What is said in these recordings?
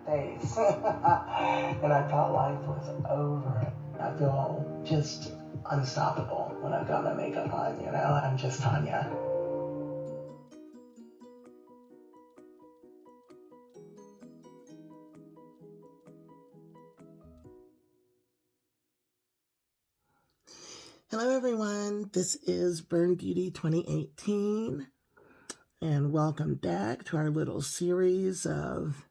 face. And I thought life was over. I feel just unstoppable when I've got my makeup on, you know? I'm just Tanya. Hello everyone, this is Burn Beauty 2018, and welcome back to our little series of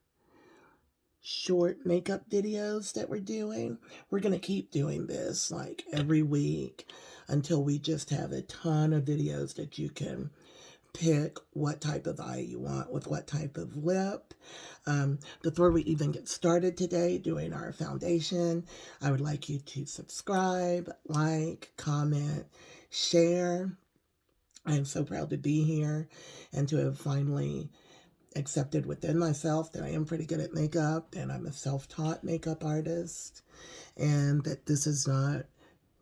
short makeup videos that we're doing. We're going to keep doing this like every week until we just have a ton of videos that you can pick what type of eye you want with what type of lip. Before we even get started today doing our foundation, I would like you to subscribe, like, comment, share. I am so proud to be here and to have finally accepted within myself that I am pretty good at makeup and I'm a self-taught makeup artist, and that this is not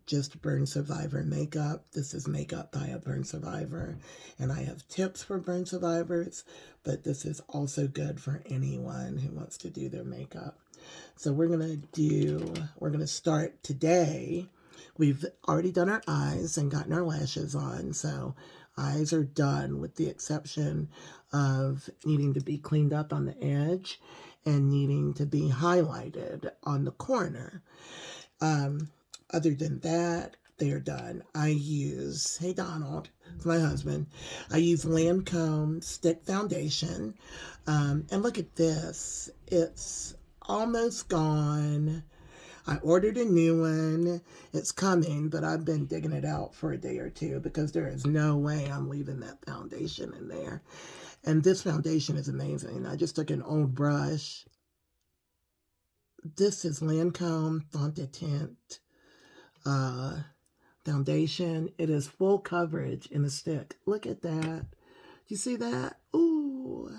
just burn survivor makeup. This is makeup by a burn survivor, and I have tips for burn survivors, but this is also good for anyone who wants to do their makeup. So we're gonna start today. We've already done our eyes and gotten our lashes on, so eyes are done with the exception of needing to be cleaned up on the edge and needing to be highlighted on the corner. Other than that, they're done. I use, hey Donald, it's my husband. I use Lancôme Stick Foundation. And look at this. It's almost gone. I ordered a new one. It's coming, but I've been digging it out for a day or two because there is no way I'm leaving that foundation in there. And this foundation is amazing. I just took an old brush. This is Lancôme Teint foundation. It is full coverage in a stick. Look at that. Do you see that? Ooh.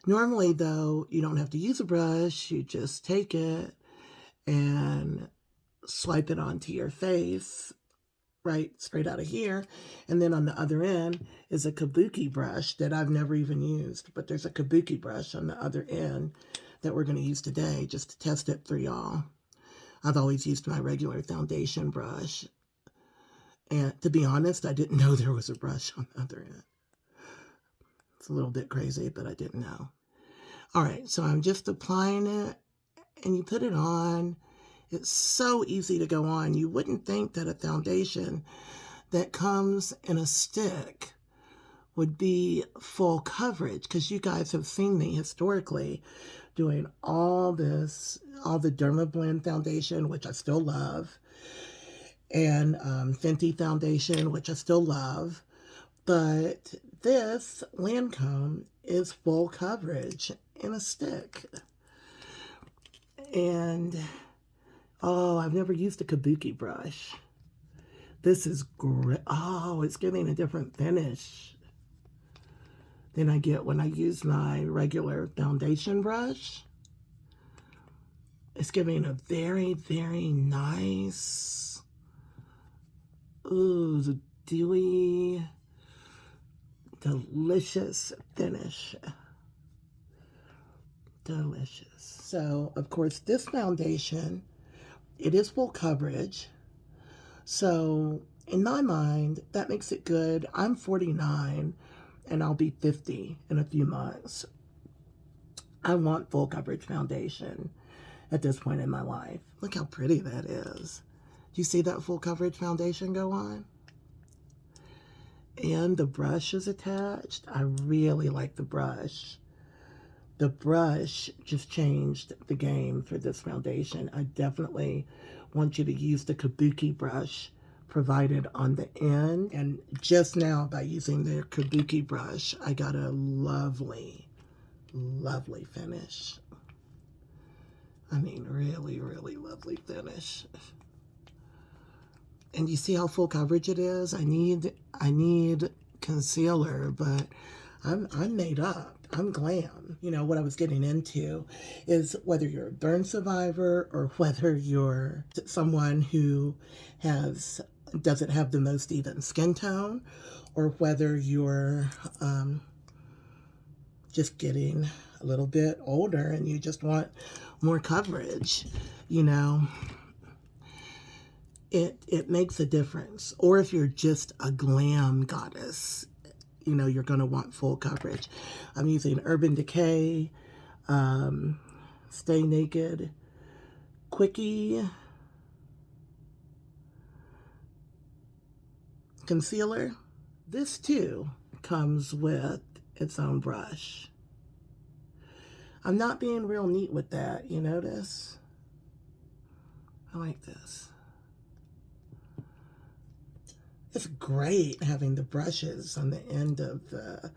Normally, though, you don't have to use a brush. You just take it and swipe it onto your face, right, straight out of here. And then on the other end is a kabuki brush that I've never even used. But there's a kabuki brush on the other end that we're going to use today just to test it for y'all. I've always used my regular foundation brush. And to be honest, I didn't know there was a brush on the other end. It's a little bit crazy, but I didn't know. All right, so I'm just applying it, and you put it on. It's so easy to go on. You wouldn't think that a foundation that comes in a stick would be full coverage, because you guys have seen me historically doing all this, all the Dermablend foundation, which I still love, and Fenty foundation, which I still love. But this Lancôme is full coverage in a stick. And, oh, I've never used a kabuki brush. This is great. Oh, it's giving a different finish than I get when I use my regular foundation brush. It's giving a very, very nice, ooh, the dewy, delicious finish. Delicious. So, of course, this foundation, it is full coverage. So, in my mind, that makes it good. I'm 49, and I'll be 50 in a few months. I want full coverage foundation at this point in my life. Look how pretty that is. Do you see that full coverage foundation go on? And the brush is attached. I really like the brush. The brush just changed the game for this foundation. I definitely want you to use the kabuki brush provided on the end. And just now, by using the kabuki brush, I got a lovely, lovely finish. I mean, really, really lovely finish. And you see how full coverage it is? I need concealer, but I'm made up. I'm glam. You know, what I was getting into is whether you're a burn survivor or whether you're someone who doesn't have the most even skin tone, or whether you're just getting a little bit older and you just want more coverage, you know, it makes a difference. Or if you're just a glam goddess, you know, you're going to want full coverage. I'm using Urban Decay, Stay Naked, Quickie concealer. This too comes with its own brush. I'm not being real neat with that, you notice? I like this. It's great having the brushes on the end of the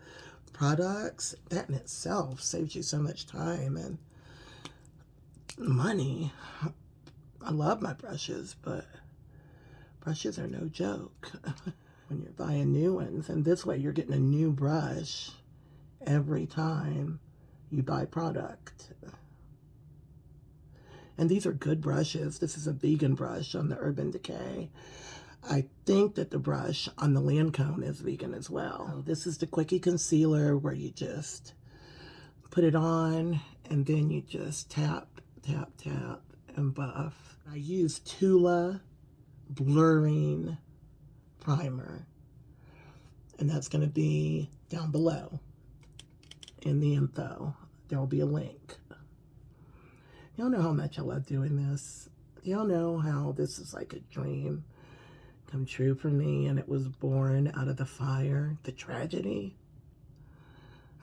products. That in itself saves you so much time and money. I love my brushes, but brushes are no joke when you're buying new ones. And this way you're getting a new brush every time you buy product. And these are good brushes. This is a vegan brush on the Urban Decay. I think that the brush on the Lancôme is vegan as well. This is the Quickie concealer where you just put it on and then you just tap, tap, tap and buff. I use Tula blurring primer, and that's going to be down below in the info. There will be a link. Y'all know how much I love doing this. Y'all know how this is like a dream come true for me, and it was born out of the fire, the tragedy.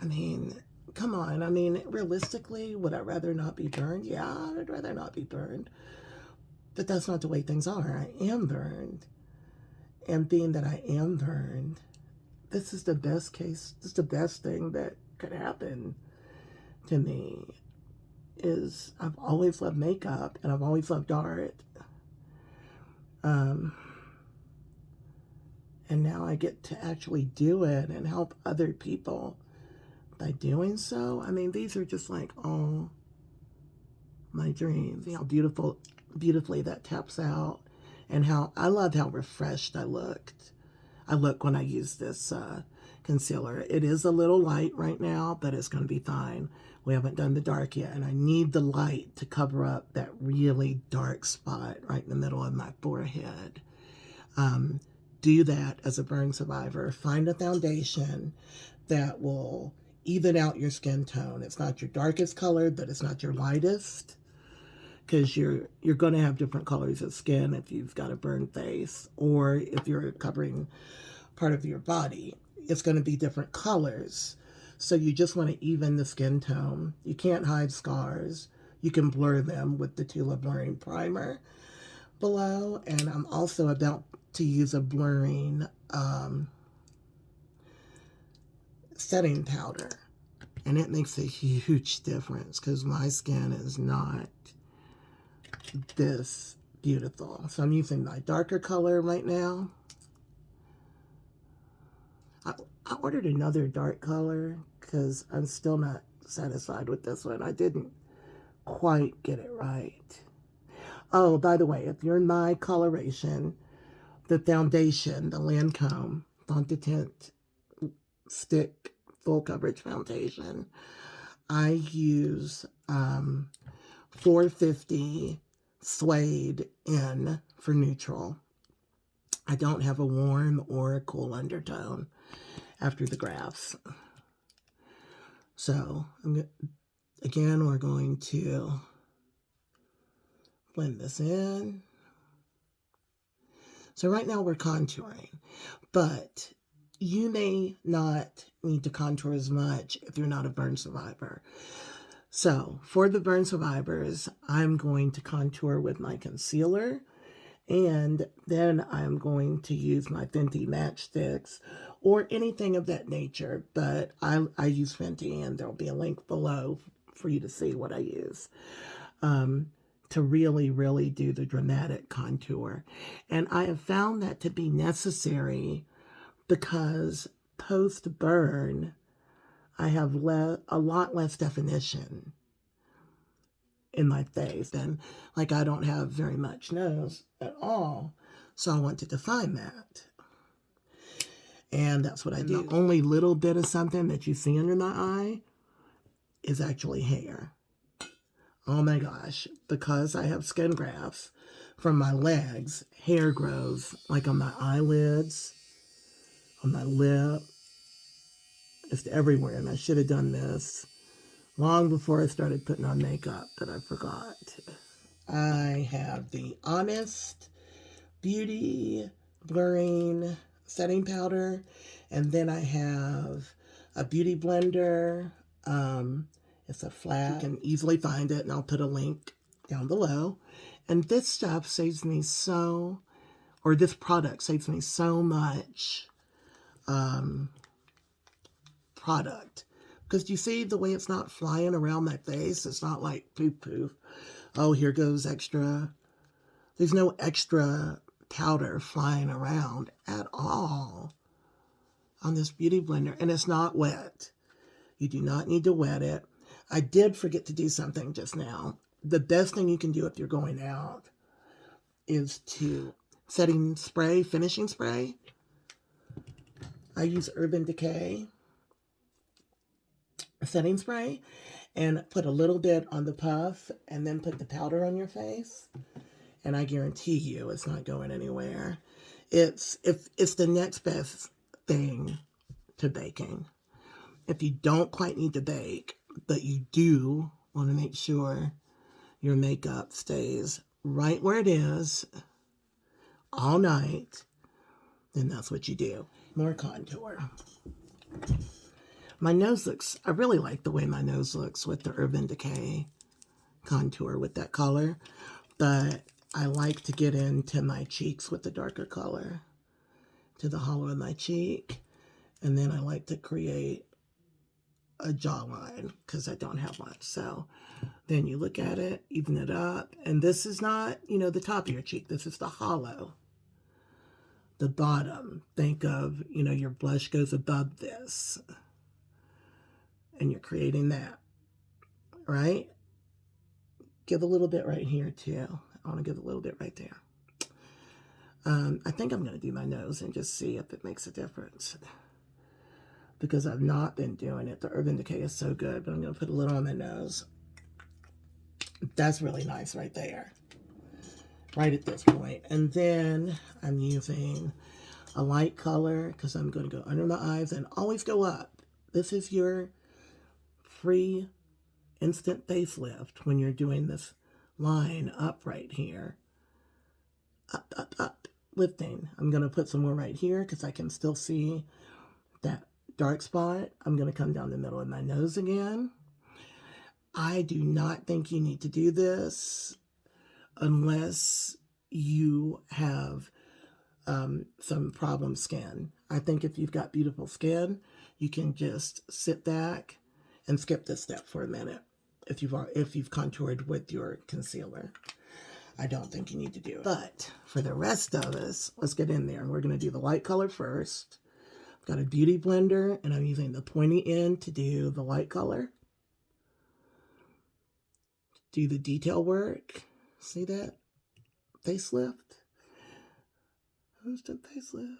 I mean, come on. I mean, realistically, would I rather not be burned? Yeah, I'd rather not be burned. But that's not the way things are. I am burned. And being that I am burned, this is the best case, this is the best thing that could happen to me. Is I've always loved makeup and I've always loved art. And now I get to actually do it and help other people by doing so. I mean, these are just like all my dreams. See how beautifully that taps out, and how I love how refreshed I look when I use this concealer. It is a little light right now, but it's going to be fine. We haven't done the dark yet, and I need the light to cover up that really dark spot right in the middle of my forehead. Do that as a burn survivor. Find a foundation that will even out your skin tone. It's not your darkest color, but it's not your lightest, because you're going to have different colors of skin if you've got a burned face, or if you're covering part of your body, it's going to be different colors. So you just want to even the skin tone. You can't hide scars. You can blur them with the Tula blurring primer below. And I'm also about to use a blurring setting powder. And it makes a huge difference because my skin is not this beautiful. So I'm using my darker color right now. I ordered another dark color because I'm still not satisfied with this one. I didn't quite get it right. Oh, by the way, if you're in my coloration, the foundation, the Lancôme Font de Teint Stick Full Coverage Foundation, I use 450 Suede in for neutral. I don't have a warm or a cool undertone after the graphs. So, again, we're going to blend this in. So right now we're contouring, but you may not need to contour as much if you're not a burn survivor. So for the burn survivors, I'm going to contour with my concealer, and then I'm going to use my Fenty matchsticks or anything of that nature, but I use Fenty, and there'll be a link below for you to see what I use to really, really do the dramatic contour. And I have found that to be necessary because post-burn, I have a lot less definition in my face, and like I don't have very much nose at all, so I want to define that. And that's what I do. The only little bit of something that you see under my eye, is actually hair. Oh my gosh, because I have skin grafts from my legs, hair grows like on my eyelids, on my lip, just everywhere. And I should have done this long before I started putting on makeup, that I forgot. I have the Honest Beauty Blurring Setting Powder, and then I have a beauty blender. It's a flat. You can easily find it, and I'll put a link down below. And this stuff saves me so, or this product saves me so much product. Because you see the way it's not flying around my face? It's not like poof poof. Oh, here goes extra. There's no extra powder flying around at all on this beauty blender. And it's not wet. You do not need to wet it. I did forget to do something just now. The best thing you can do if you're going out is to setting spray, finishing spray. I use Urban Decay setting spray and put a little bit on the puff and then put the powder on your face. And I guarantee you it's not going anywhere. It's the next best thing to baking. If you don't quite need to bake, but you do want to make sure your makeup stays right where it is all night, then that's what you do. More contour. My nose looks, I really like the way my nose looks with the Urban Decay contour with that color, but I like to get into my cheeks with the darker color, to the hollow of my cheek, and then I like to create a jawline because I don't have much. So then you look at it, even it up, and this is not, the top of your cheek. This is the hollow, the bottom. Think of, your blush goes above this, and you're creating that, right? Give a little bit right here too. I want to give a little bit right there. I think I'm going to do my nose and just see if it makes a difference, because I've not been doing it. The Urban Decay is so good, but I'm going to put a little on my nose. That's really nice right there, right at this point. And then I'm using a light color because I'm going to go under my eyes and always go up. This is your free instant facelift when you're doing this line up right here. Up, up, up, lifting. I'm going to put some more right here because I can still see that dark spot. I'm going to come down the middle of my nose again. I do not think you need to do this unless you have some problem skin. I think if you've got beautiful skin, you can just sit back and skip this step for a minute if you've contoured with your concealer. I don't think you need to do it. But for the rest of us, let's get in there. We're going to do the light color first. I've got a beauty blender, and I'm using the pointy end to do the light color. Do the detail work. See that? Facelift. Instant facelift.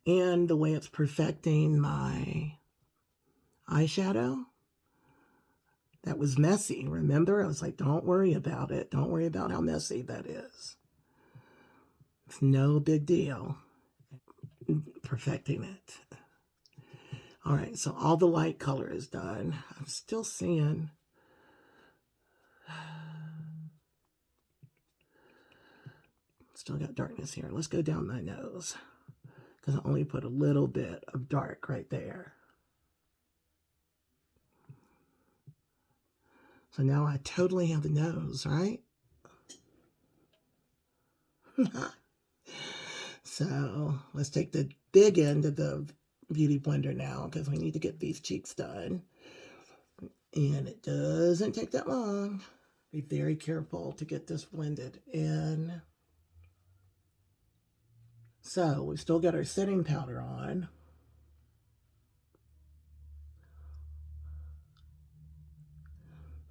And the way it's perfecting my eyeshadow. That was messy. Remember? I was like, don't worry about it. Don't worry about how messy that is. It's no big deal. Perfecting it. All right, so all the light color is done. I'm still seeing... Still got darkness here. Let's go down my nose, because I only put a little bit of dark right there. So now I totally have the nose, right? So let's take the big end of the beauty blender now, because we need to get these cheeks done. And it doesn't take that long. Be very careful to get this blended in. So we've still got our setting powder on.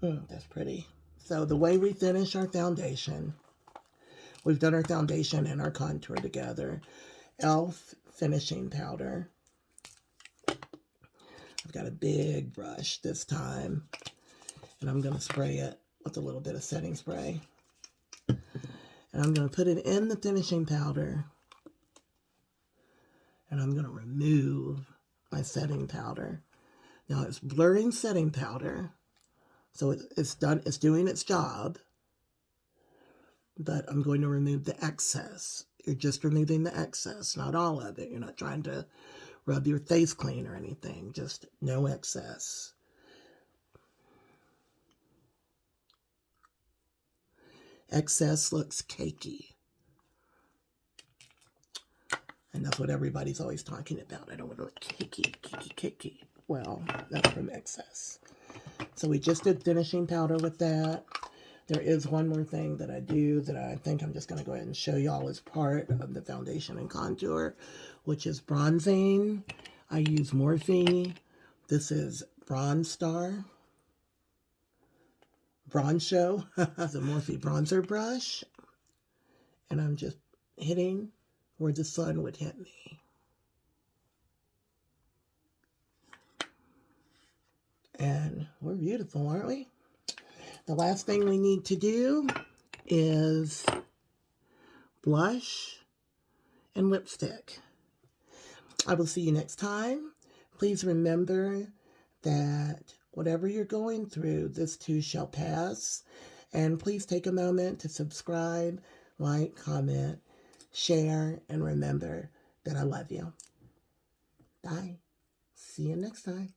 That's pretty. So the way we finish our foundation, we've done our foundation and our contour together. e.l.f. finishing powder. I've got a big brush this time, and I'm going to spray it with a little bit of setting spray. And I'm going to put it in the finishing powder, and I'm going to remove my setting powder. Now it's blurring setting powder, so it's doing its job, but I'm going to remove the excess. You're just removing the excess, not all of it. You're not trying to rub your face clean or anything, just no excess. Excess looks cakey. And that's what everybody's always talking about. I don't want to look cakey. Well, that's from excess. So we just did finishing powder with that. There is one more thing that I do that I think I'm just going to go ahead and show y'all as part of the foundation and contour, which is bronzing. I use Morphe. This is Bronze Star. Bronze Show. The Morphe bronzer brush. And I'm just hitting where the sun would hit me. And we're beautiful, aren't we? The last thing we need to do is blush and lipstick. I will see you next time. Please remember that whatever you're going through, this too shall pass. And please take a moment to subscribe, like, comment, share, and remember that I love you. Bye. See you next time.